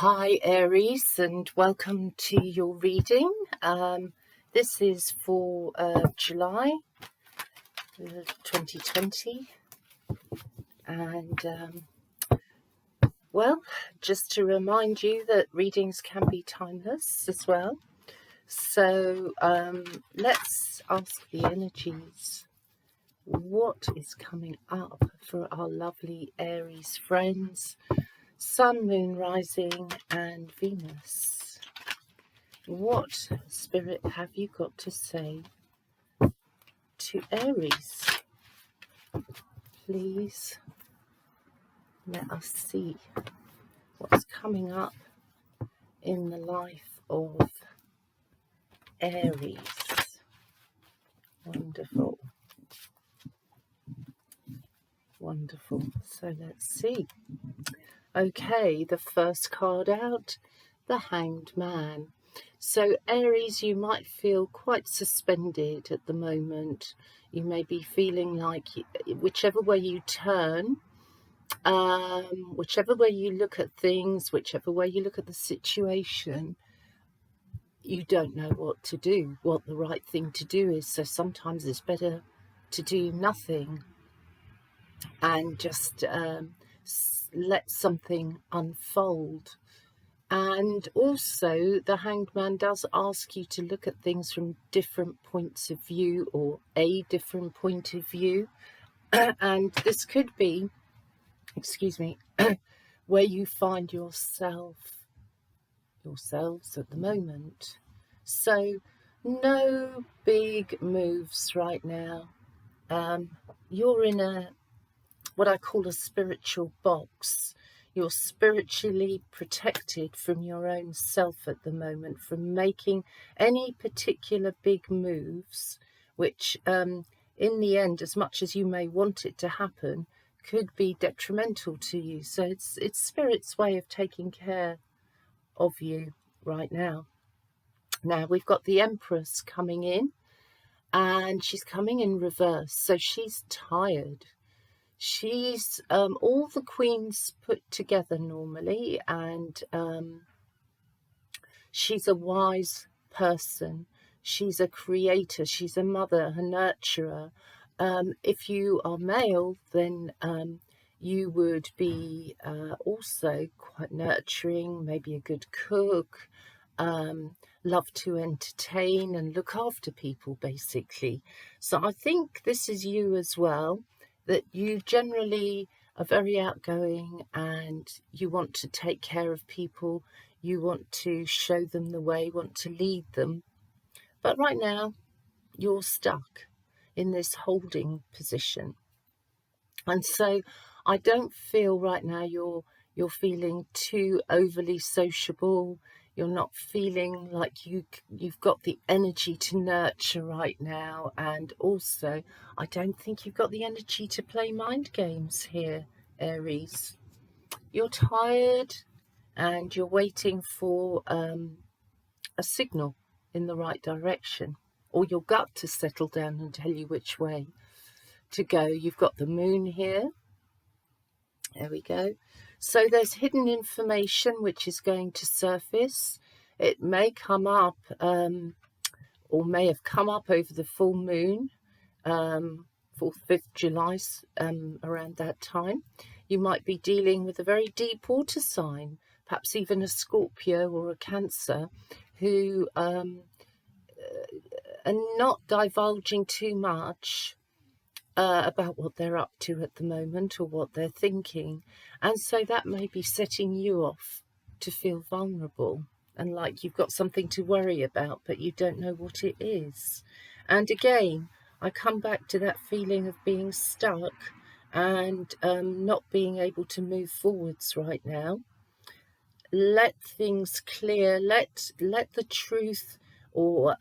Hi Aries, and welcome to your reading. This is for July 2020, and well, just to remind you that readings can be timeless as well. So let's ask the energies what is coming up for our lovely Aries friends, Sun, Moon, Rising and Venus. What, Spirit, have you got to say to Aries? Please let us see what's coming up in the life of Aries. Wonderful. Wonderful. So let's see. Okay, the first card out, the Hanged Man. So Aries, you might feel quite suspended at the moment. You may be feeling like whichever way you turn, whichever way you look at things, whichever way you look at the situation, you don't know what to do, what the right thing to do is. So sometimes it's better to do nothing and just let something unfold. And also the Hanged Man does ask you to look at things from different points of view, or a different point of view. And this could be, excuse me, where you find yourselves at the moment. So no big moves right now. You're in what I call a spiritual box. You're spiritually protected from your own self at the moment, from making any particular big moves, which in the end, as much as you may want it to happen, could be detrimental to you. So it's Spirit's way of taking care of you right now. Now we've got the Empress coming in, and she's coming in reverse, so she's tired. She's all the queens put together normally, and she's a wise person. She's a creator. She's a mother, a nurturer. If you are male, then you would be also quite nurturing, maybe a good cook, love to entertain and look after people, basically. So I think this is you as well, that you generally are very outgoing and you want to take care of people. You want to show them the way, want to lead them. But right now, you're stuck in this holding position. And so I don't feel right now you're feeling too overly sociable. You're not feeling like you've got the energy to nurture right now. And also, I don't think you've got the energy to play mind games here, Aries. You're tired and you're waiting for a signal in the right direction, or your gut to settle down and tell you which way to go. You've got the moon here. There we go. So there's hidden information which is going to surface. It may come up, or may have come up over the full moon, 4th, 5th July, around that time. You might be dealing with a very deep water sign, perhaps even a Scorpio or a Cancer, who are not divulging too much about what they're up to at the moment or what they're thinking. And so that may be setting you off to feel vulnerable and like you've got something to worry about, but you don't know what it is. And again, I come back to that feeling of being stuck and not being able to move forwards right now. Let things clear, let the truth or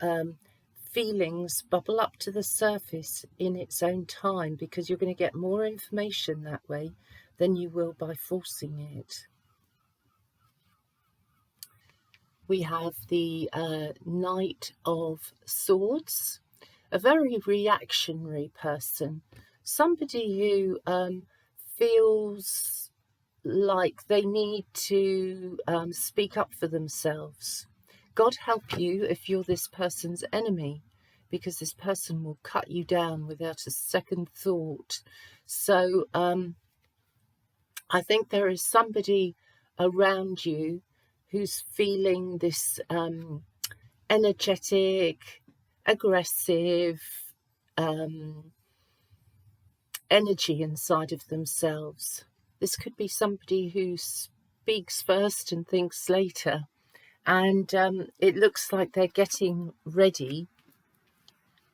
feelings bubble up to the surface in its own time, because you're going to get more information that way than you will by forcing it. We have the Knight of Swords, a very reactionary person, somebody who feels like they need to speak up for themselves. God help you if you're this person's enemy, because this person will cut you down without a second thought. So I think there is somebody around you who's feeling this energetic, aggressive energy inside of themselves. This could be somebody who speaks first and thinks later. And it looks like they're getting ready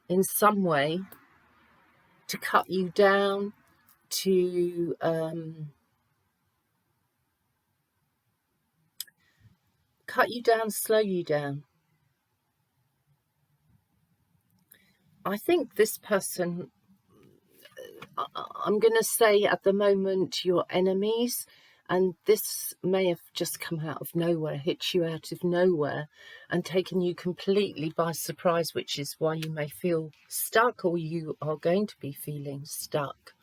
in some way to cut you down, to slow you down. I think this person, I'm going to say at the moment, you're enemies, and this may have just come out of nowhere, hit you out of nowhere and taken you completely by surprise, which is why you may feel stuck, or you are going to be feeling stuck.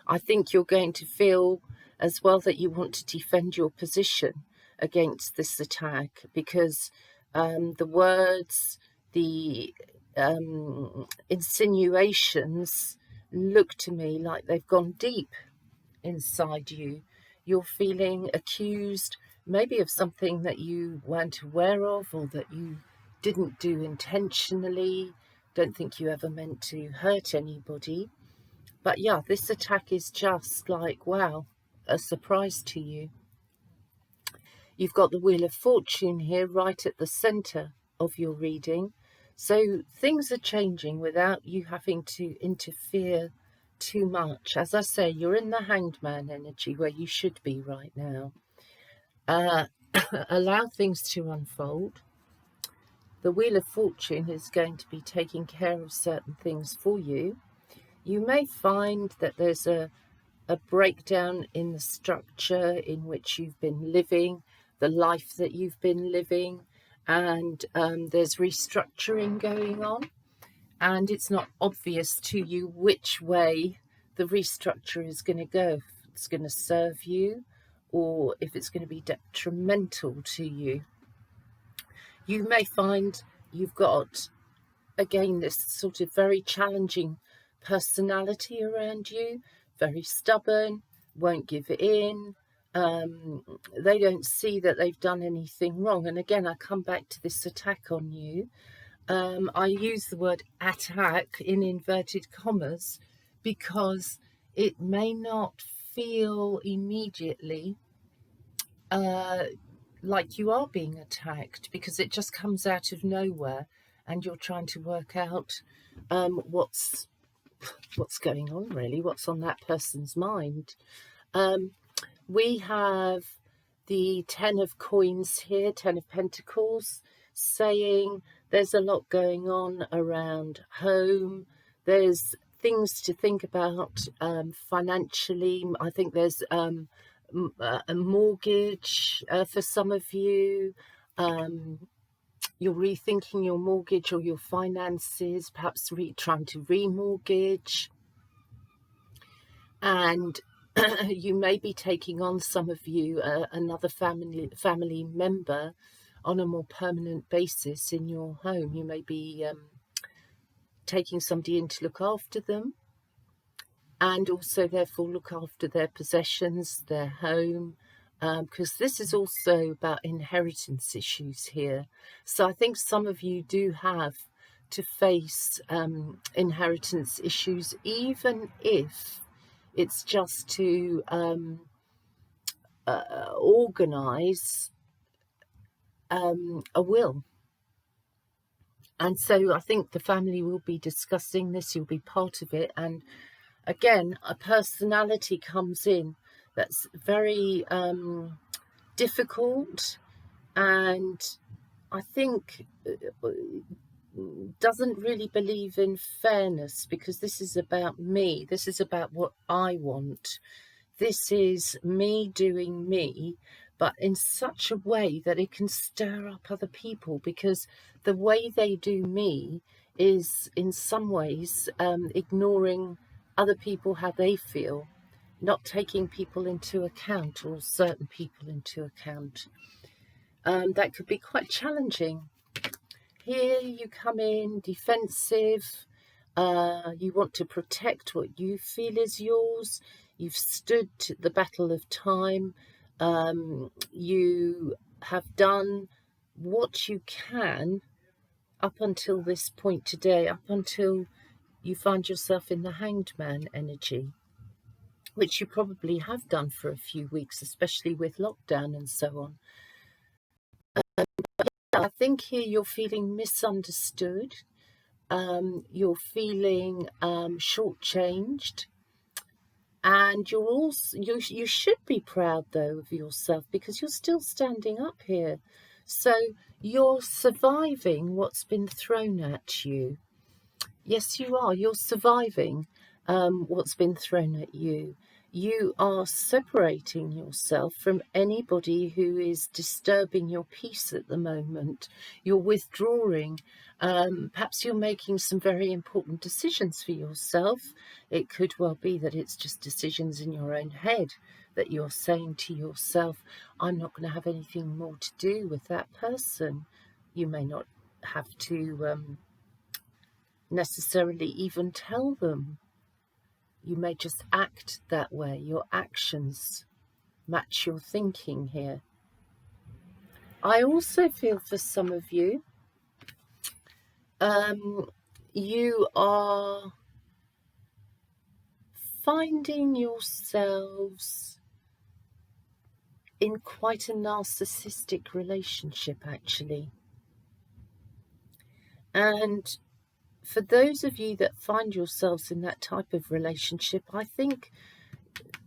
I think you're going to feel as well that you want to defend your position against this attack, because the words, the insinuations look to me like they've gone deep inside you. You're feeling accused, maybe of something that you weren't aware of, or that you didn't do intentionally. Don't think you ever meant to hurt anybody. But yeah, this attack is just like, wow, a surprise to you. You've got the Wheel of Fortune here right at the center of your reading. So things are changing without you having to interfere too much. As I say, you're in the Hanged Man energy where you should be right now. Allow things to unfold. The Wheel of Fortune is going to be taking care of certain things for you. You may find that there's a breakdown in the structure in which you've been living, the life that you've been living, and there's restructuring going on, and it's not obvious to you which way the restructure is going to go, if it's going to serve you or if it's going to be detrimental to you. You may find you've got, again, this sort of very challenging personality around you, very stubborn, won't give in. They don't see that they've done anything wrong. And again, I come back to this attack on you. I use the word attack in inverted commas because it may not feel immediately like you are being attacked, because it just comes out of nowhere and you're trying to work out what's going on, really, what's on that person's mind. We have the 10 of coins here, 10 of pentacles, saying there's a lot going on around home. There's things to think about financially. I think there's a mortgage for some of you. You're rethinking your mortgage or your finances, perhaps trying to remortgage. And you may be taking on, some of you, another family member on a more permanent basis in your home. You may be taking somebody in to look after them, and also therefore look after their possessions, their home, because this is also about inheritance issues here. So I think some of you do have to face inheritance issues, even if it's just to organise a will. And so I think the family will be discussing this, you'll be part of it. And again, a personality comes in that's very difficult, and I think doesn't really believe in fairness, because this is about me. This is about what I want. This is me doing me, but in such a way that it can stir up other people, because the way they do me is in some ways ignoring other people, how they feel. not taking people into account, or certain people into account. That could be quite challenging. Here you come in defensive. You want to protect what you feel is yours. You've stood the battle of time. You have done what you can up until this point today, up until you find yourself in the Hanged Man energy, which you probably have done for a few weeks, especially with lockdown and so on. I think here you're feeling misunderstood. You're feeling shortchanged, and you should be proud though of yourself, because you're still standing up here. So you're surviving what's been thrown at you. Yes, you are. You're surviving what's been thrown at you. You are separating yourself from anybody who is disturbing your peace at the moment. You're withdrawing. Perhaps you're making some very important decisions for yourself. It could well be that it's just decisions in your own head that you're saying to yourself, I'm not going to have anything more to do with that person. You may not have to necessarily even tell them. You may just act that way. Your actions match your thinking here. I also feel for some of you, you are finding yourselves in quite a narcissistic relationship, actually. And for those of you that find yourselves in that type of relationship, I think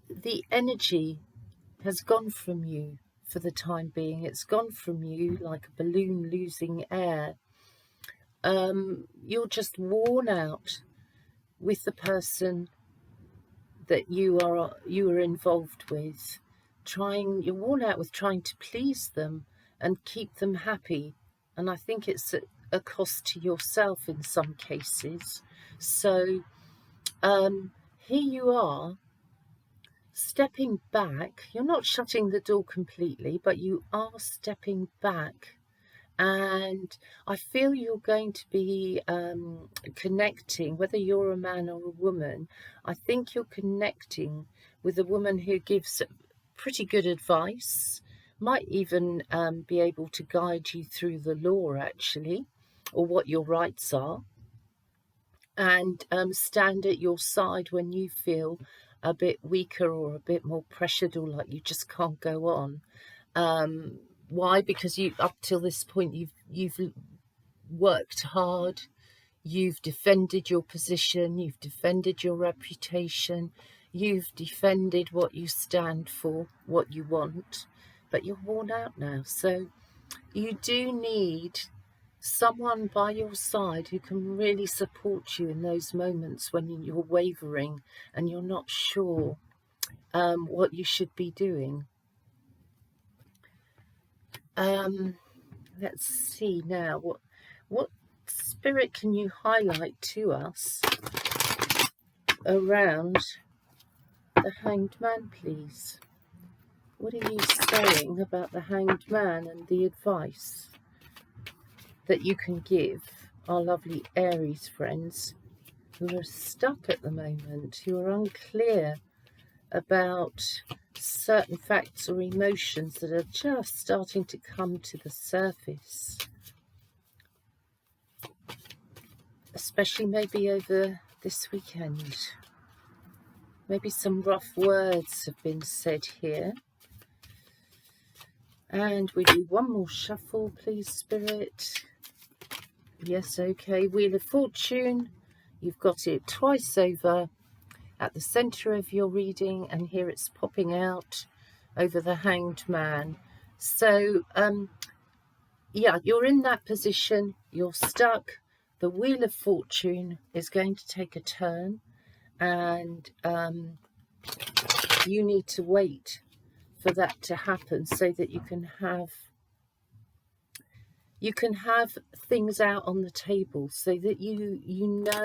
the energy has gone from you for the time being. It's gone from you like a balloon losing air. You're just worn out with the person that you are involved with. You're worn out with trying to please them and keep them happy. And I think it's a cost to yourself in some cases. So here you are, stepping back. You're not shutting the door completely, but you are stepping back. And I feel you're going to be connecting, whether you're a man or a woman. I think you're connecting with a woman who gives pretty good advice, might even be able to guide you through the law, actually, or what your rights are, and stand at your side when you feel a bit weaker or a bit more pressured, or like you just can't go on. Why? Because you, up till this point, you've worked hard, you've defended your position, you've defended your reputation, you've defended what you stand for, what you want, but you're worn out now. So you do need someone by your side who can really support you in those moments when you're wavering and you're not sure what you should be doing. Let's see now, what spirit can you highlight to us around the Hanged Man, please? What are you saying about the Hanged Man and the advice that you can give our lovely Aries friends who are stuck at the moment, who are unclear about certain facts or emotions that are just starting to come to the surface, especially maybe over this weekend? Maybe some rough words have been said here. And we do one more shuffle, please, Spirit. Yes, okay. Wheel of Fortune. You've got it twice over at the centre of your reading, and here it's popping out over the Hanged Man. So, yeah, you're in that position. You're stuck. The Wheel of Fortune is going to take a turn, and you need to wait for that to happen so that you can have things out on the table, so that you know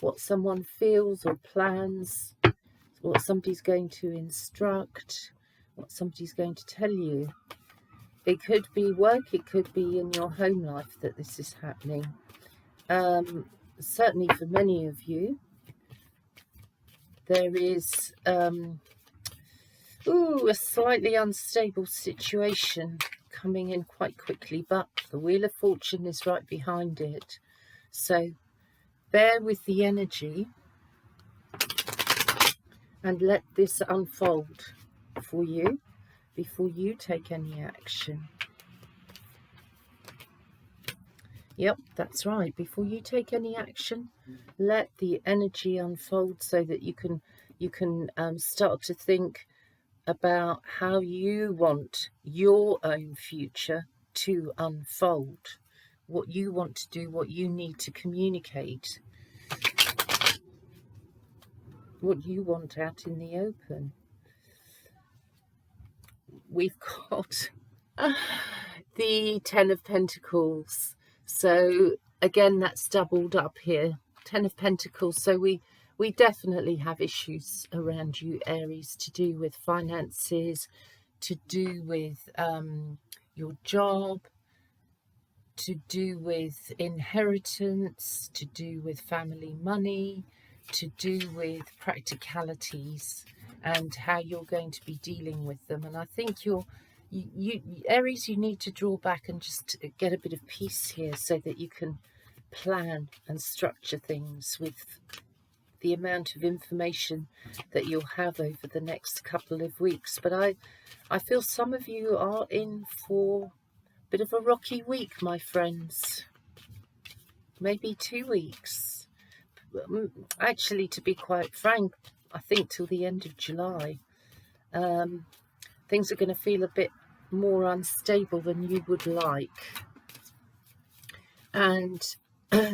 what someone feels or plans. what somebody's going to instruct, what somebody's going to tell you. It could be work, it could be in your home life that this is happening. Certainly for many of you, there is a slightly unstable situation coming in quite quickly, but the Wheel of Fortune is right behind it. So bear with the energy and let this unfold for you before you take any action. Yep, that's right. Before you take any action, let the energy unfold so that you can start to think about how you want your own future to unfold, what you want to do, what you need to communicate, what you want out in the open. We've got the Ten of Pentacles. So again, that's doubled up here. Ten of Pentacles. So we definitely have issues around you, Aries, to do with finances, to do with your job, to do with inheritance, to do with family money, to do with practicalities and how you're going to be dealing with them. And I think you Aries, you need to draw back and just get a bit of peace here so that you can plan and structure things with the amount of information that you'll have over the next couple of weeks. But I feel some of you are in for a bit of a rocky week, my friends. Maybe 2 weeks. Actually, to be quite frank, I think till the end of July. Things are going to feel a bit more unstable than you would like. And I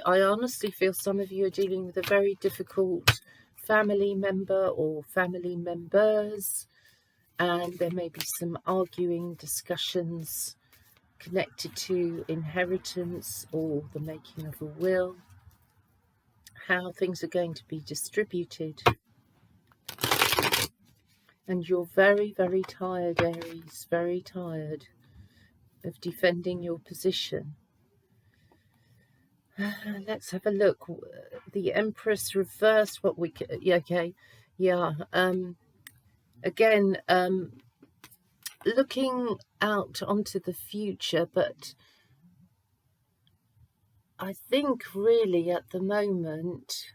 honestly feel some of you are dealing with a very difficult family member or family members, and there may be some arguing discussions connected to inheritance or the making of a will, how things are going to be distributed. And you're very, very tired, Aries, very tired of defending your position. Let's have a look. The Empress reversed, what we could, yeah, okay, yeah. Again, looking out onto the future, but I think really at the moment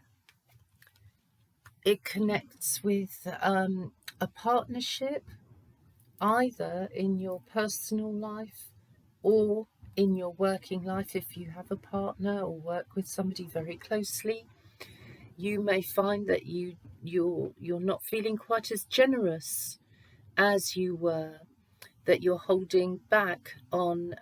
it connects with a partnership, either in your personal life or in your working life. If you have a partner or work with somebody very closely, you may find that you're not feeling quite as generous as you were, that you're holding back on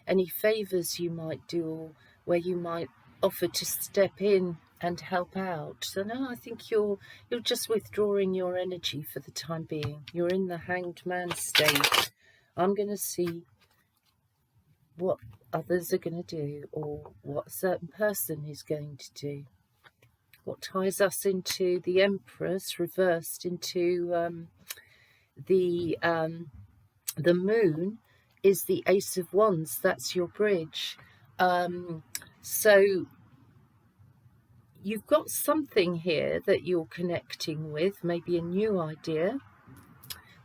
any favors you might do, or where you might offer to step in and help out. So no, I think you're just withdrawing your energy for the time being. You're in the Hanged Man state. I'm going to see what others are going to do, or what a certain person is going to do. What ties us into the Empress reversed into the Moon is the Ace of Wands. That's your bridge. So you've got something here that you're connecting with, maybe a new idea,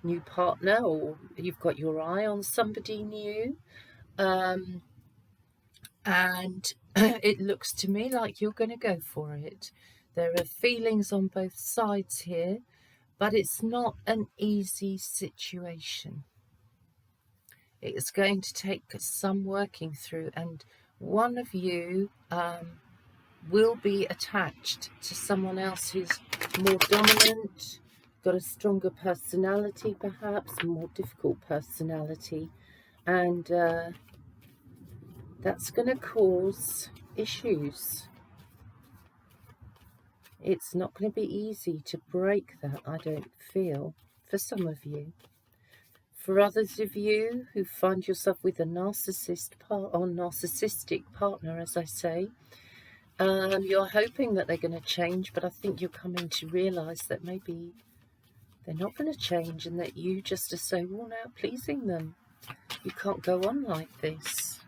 new partner, or you've got your eye on somebody new. And it looks to me like you're going to go for it. There are feelings on both sides here, but it's not an easy situation. It's going to take some working through, and one of you will be attached to someone else who's more dominant, got a stronger personality, perhaps a more difficult personality, and that's going to cause issues. It's not going to be easy to break that, I don't feel, for some of you. For others of you who find yourself with a narcissistic partner, as I say, You're hoping that they're going to change, but I think you're coming to realise that maybe they're not going to change and that you just are so worn out pleasing them. You can't go on like this.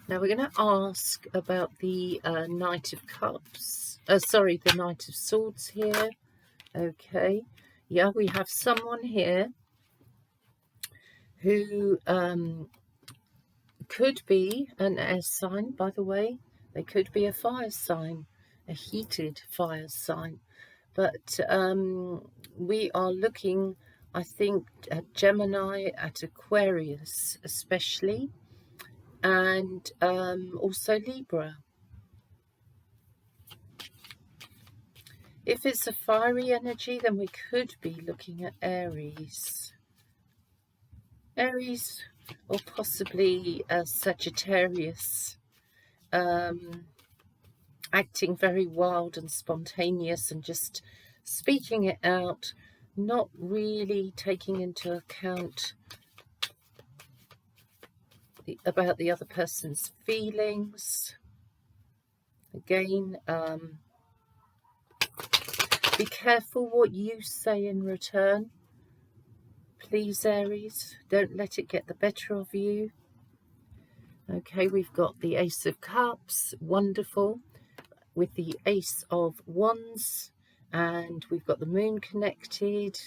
Now we're going to ask about the Knight of Cups. Sorry, the Knight of Swords here. Okay. Yeah, we have someone here who could be an air sign, by the way. They could be a fire sign, a heated fire sign. But we are looking, I think, at Gemini, at Aquarius especially, and also Libra. If it's a fiery energy, then we could be looking at Aries. Aries, or possibly a Sagittarius, acting very wild and spontaneous and just speaking it out, not really taking into account about the other person's feelings. Again, be careful what you say in return. Please, Aries, don't let it get the better of you. Okay, we've got the Ace of Cups, wonderful, with the Ace of Wands, and we've got the Moon connected,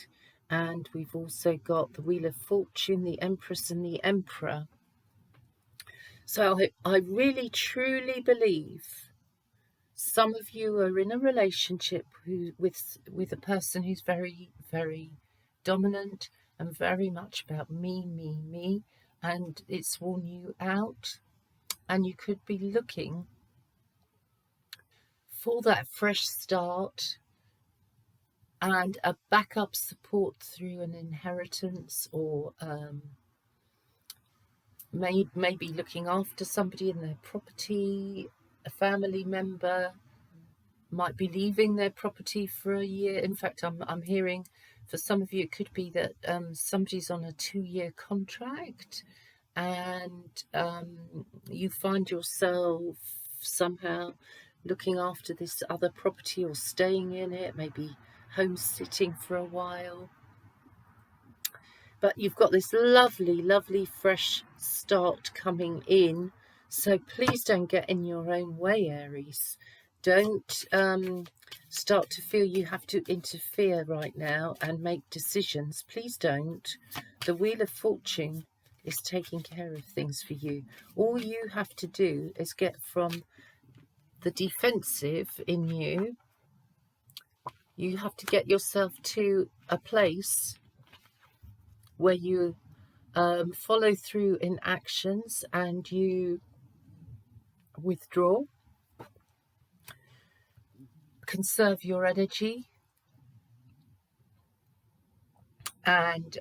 and we've also got the Wheel of Fortune, the Empress and the Emperor. So I really truly believe some of you are in a relationship with a person who's very, very dominant and very much about me, and it's worn you out, and you could be looking for that fresh start and a backup support through an inheritance, or maybe looking after somebody in their property. A family member might be leaving their property for a year. In fact, I'm hearing for some of you it could be that somebody's on a 2-year contract, and you find yourself somehow looking after this other property or staying in it, maybe home sitting for a while. But you've got this lovely, lovely fresh start coming in. So please don't get in your own way, Aries. Don't start to feel you have to interfere right now and make decisions. Please don't. The Wheel of Fortune is taking care of things for you. All you have to do is get from the defensive in you. You have to get yourself to a place where you follow through in actions and you withdraw, conserve your energy, and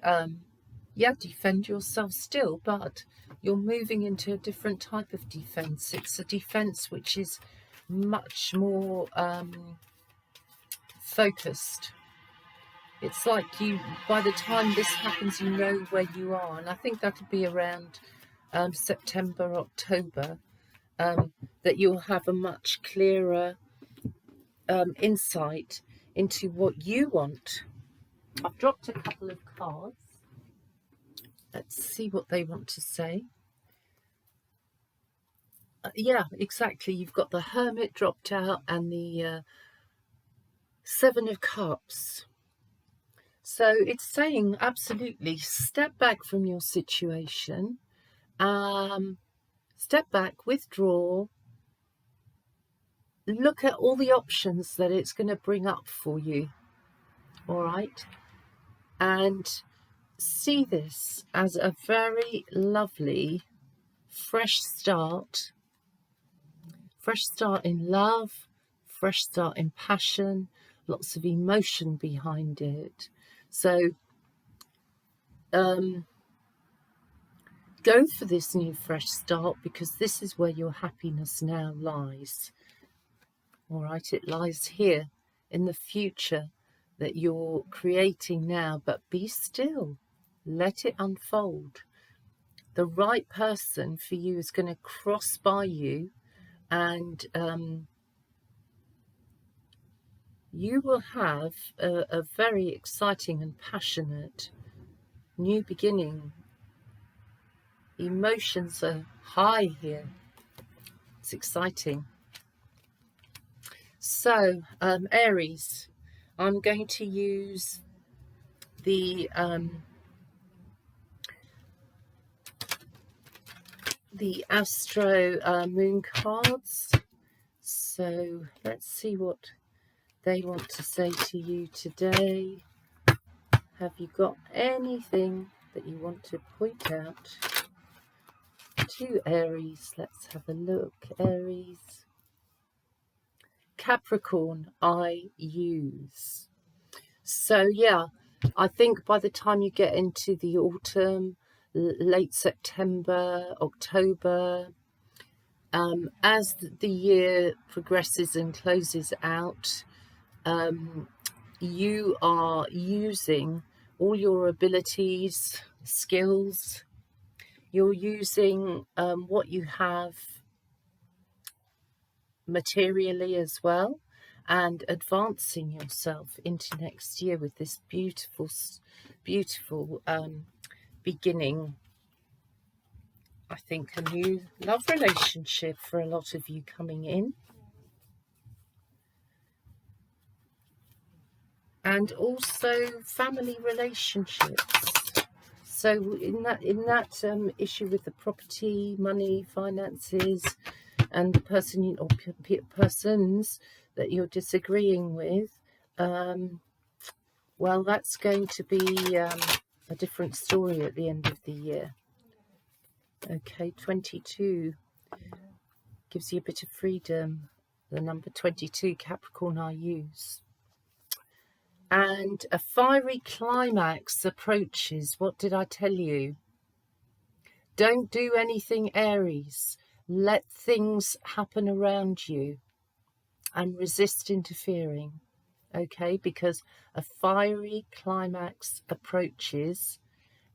yeah, defend yourself still, but you're moving into a different type of defense. It's a defense which is much more focused. It's like you, by the time this happens, you know where you are, and I think that'll be around September, October, that you'll have a much clearer insight into what you want. I've dropped a couple of cards. Let's see what they want to say. Yeah, exactly. You've got the Hermit dropped out and the Seven of Cups. So it's saying absolutely step back from your situation. Step back, withdraw. Look at all the options that it's going to bring up for you. All right. And see this as a very lovely fresh start in love, fresh start in passion, lots of emotion behind it. So go for this new fresh start, because this is where your happiness now lies. All right, it lies here in the future that you're creating now, but be still, let it unfold. The right person for you is going to cross by you and you will have a very exciting and passionate new beginning. Emotions are high here. It's exciting. So, Aries, I'm going to use the Astro Moon cards. So let's see what they want to say to you today. Have you got anything that you want to point out to Aries? Let's have a look. Aries. Capricorn, I use. So yeah, I think by the time you get into the autumn, late September, October, as the year progresses and closes out, you are using all your abilities, skills. You're using what you have materially as well, and advancing yourself into next year with this beautiful beginning. I think a new love relationship for a lot of you coming in, and also family relationships. So in that issue with the property, money, finances, and the person or persons that you're disagreeing with, well, that's going to be a different story at the end of the year. Okay, 22 gives you a bit of freedom. The number 22, Capricorn, I use. And a fiery climax approaches. What did I tell you? Don't do anything, Aries. Let things happen around you and resist interfering. Okay, because a fiery climax approaches.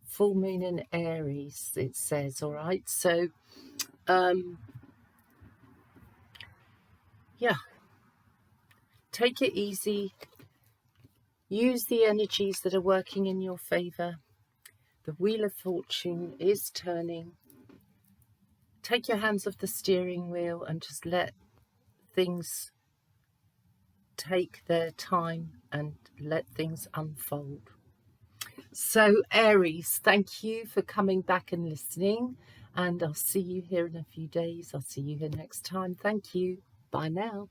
Full moon in Aries, it says. All right, so yeah, take it easy. Use the energies that are working in your favor. The wheel of fortune is turning. Take your hands off the steering wheel and just let things take their time and let things unfold. So Aries, thank you for coming back and listening, and I'll see you here in a few days. I'll see you here next time. Thank you. Bye now.